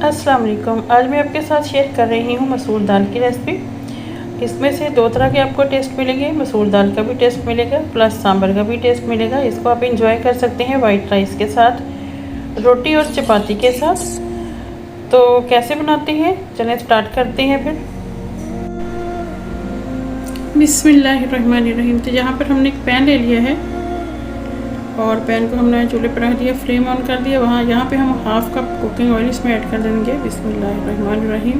अस्सलाम वालेकुम। आज मैं आपके साथ शेयर कर रही हूँ मसूर दाल की रेसिपी। इसमें से दो तरह के आपको टेस्ट मिलेंगे, मसूर दाल का भी टेस्ट मिलेगा प्लस सांभर का भी टेस्ट मिलेगा। इसको आप इंजॉय कर सकते हैं वाइट राइस के साथ, रोटी और चपाती के साथ। तो कैसे बनाते हैं, चलिए स्टार्ट करते हैं फिर। बिस्मिल्लाहिर्रहमानिर्रहीम। तो यहाँ पर हमने एक पैन ले लिया है और पैन को हमने चूल्हे पर रख दिया, फ्लेम ऑन कर दिया। यहाँ पे हम हाफ कप कुकिंग ऑयल इसमें ऐड कर देंगे। बिस्मिल्लाहिर्रहमानिर्रहीम।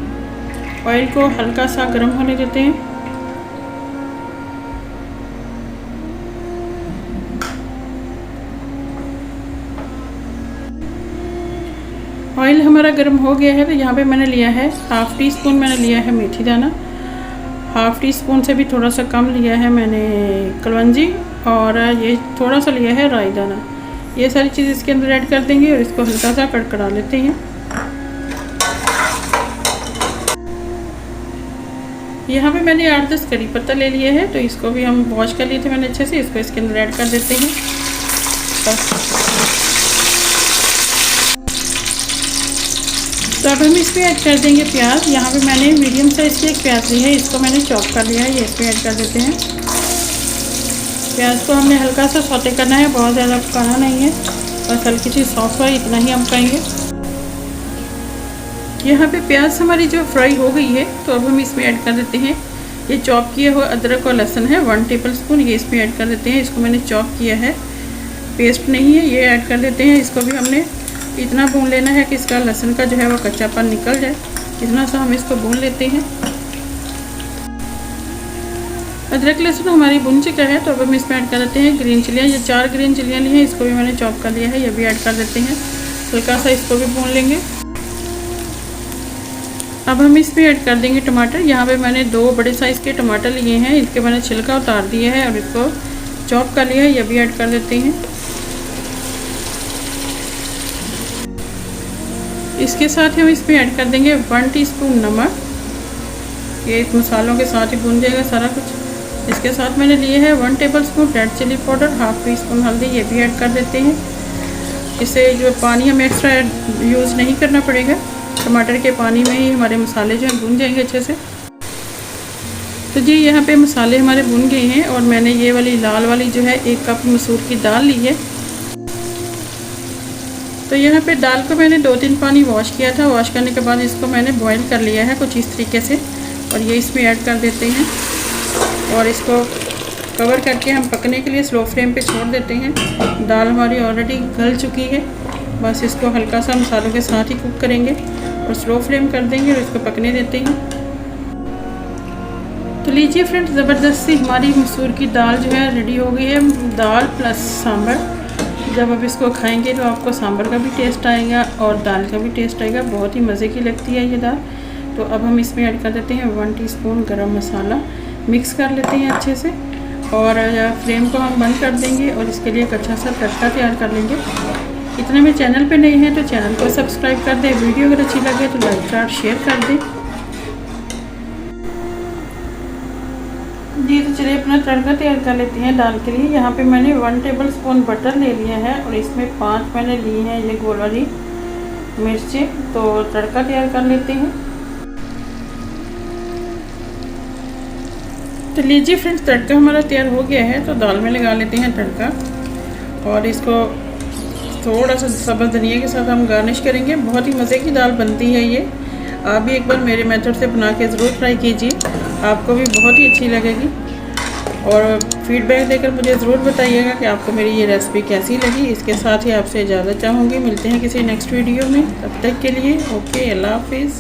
ऑयल को हल्का सा गर्म होने देते हैं। ऑयल हमारा गर्म हो गया है तो यहाँ पे मैंने लिया है हाफ़ टी स्पून मैंने लिया है मेथी दाना, हाफ़ टी स्पून से भी थोड़ा सा कम लिया है मैंने कलवंजी, और ये थोड़ा सा लिया है राई दाना। ये सारी चीज़ इसके अंदर ऐड कर देंगे और इसको हल्का सा कड़कड़ा लेते हैं। यहाँ पे मैंने 8-10 करी पत्ता ले लिए है, तो इसको भी हम वॉश कर लिए थे मैंने अच्छे से। इसको इसके अंदर ऐड कर देते हैं। तो अब हम इसमें ऐड कर देंगे प्याज। यहाँ पे मैंने मीडियम साइज़ की एक प्याज ली है, इसको मैंने चॉप कर लिया है, ये इसमें ऐड कर देते हैं। प्याज को हमने हल्का सा सौते करना है, बहुत ज़्यादा पकाना नहीं है, बस हल्की सी सॉफ्ट हो इतना ही हम करेंगे। यहाँ पे प्याज हमारी जो फ्राई हो गई है, तो अब हम इसमें ऐड कर देते हैं ये चॉप किया हुआ अदरक और लहसुन है 1 टेबल स्पून, ये इसमें ऐड कर देते हैं। इसको मैंने चॉप किया है, पेस्ट नहीं है, ये ऐड कर देते हैं। इसको भी हमने इतना भून लेना है कि इसका लहसुन का जो है वो कच्चापन निकल जाए, इतना सा हम इसको भून लेते हैं। अदरक लहसुन हमारी भुन चुका है, तो अब हम इसमें ऐड कर देते हैं ग्रीन चिलियाँ। ये 4 ग्रीन चिलियाँ ली हैं, इसको भी मैंने चॉप कर लिया है, ये भी ऐड कर देते हैं। हल्का सा इसको भी भून लेंगे। अब हम इसमें ऐड कर देंगे टमाटर। यहाँ पे मैंने 2 बड़े साइज़ के टमाटर लिए हैं, इसके मैंने छिलका उतार दिया है और इसको चॉप कर लिया है, ये भी ऐड कर देते हैं। इसके साथ हम इसमें ऐड कर देंगे 1 टीस्पून नमक। ये इस मसालों के साथ ही भून जाएगा सारा कुछ। इसके साथ मैंने लिए है 1 tablespoon red chilli powder, half teaspoon हल्दी, ये भी ऐड कर देते हैं। इससे जो पानी हमें एक्स्ट्रा यूज़ नहीं करना पड़ेगा, टमाटर के पानी में ही हमारे मसाले जो हैं भून जाएंगे अच्छे से। तो जी यहाँ पे मसाले हमारे भून गए हैं और मैंने ये वाली लाल वाली जो है 1 कप मसूर की दाल ली है। तो यहाँ पे दाल को मैंने 2-3 पानी वॉश किया था। वॉश करने के बाद इसको मैंने बॉईल कर लिया है कुछ इस तरीके से, और ये इसमें ऐड कर देते हैं और इसको कवर करके हम पकने के लिए स्लो फ्लेम पे छोड़ देते हैं। दाल हमारी ऑलरेडी गल चुकी है, बस इसको हल्का सा मसालों के साथ ही कुक करेंगे और स्लो फ्लेम कर देंगे और इसको पकने देते हैं। तो लीजिए फ्रेंड्स, ज़बरदस्ती हमारी मसूर की दाल जो है रेडी हो गई है। दाल प्लस सांभर, जब आप इसको खाएंगे तो आपको सांभर का भी टेस्ट आएगा और दाल का भी टेस्ट आएगा, बहुत ही मज़े की लगती है ये दाल। तो अब हम इसमें ऐड कर देते हैं 1 टीस्पून गरम मसाला, मिक्स कर लेते हैं अच्छे से और फ्लेम को हम बंद कर देंगे और इसके लिए एक अच्छा सा तड़का तैयार कर लेंगे। इतने में चैनल पे नए हैं तो चैनल को सब्सक्राइब कर दें, वीडियो अगर अच्छी लगे तो लाइक और शेयर कर दें जी। तो चलिए अपना तड़का तैयार कर लेते हैं दाल के लिए। यहाँ पे मैंने 1 टेबल स्पून बटर ले लिया है और इसमें 5 मैंने ली हैं ये गोल वाली मिर्चें। तो तड़का तैयार कर लेते हैं। तो लीजिए फ्रेंड्स, तड़का हमारा तैयार हो गया है, तो दाल में लगा लेते हैं तड़का और इसको थोड़ा सा सब्ज़ धनिया के साथ हम गार्निश करेंगे। बहुत ही मज़े की दाल बनती है ये। आप भी एक बार मेरे मेथड से बना के ज़रूर ट्राई कीजिए, आपको भी बहुत ही अच्छी लगेगी। और फीडबैक देकर मुझे ज़रूर बताइएगा कि आपको मेरी ये रेसिपी कैसी लगी। इसके साथ ही आपसे इजाज़त चाहूँगी, मिलते हैं किसी नेक्स्ट वीडियो में। तब तक के लिए ओके, अल्लाह हाफिज़।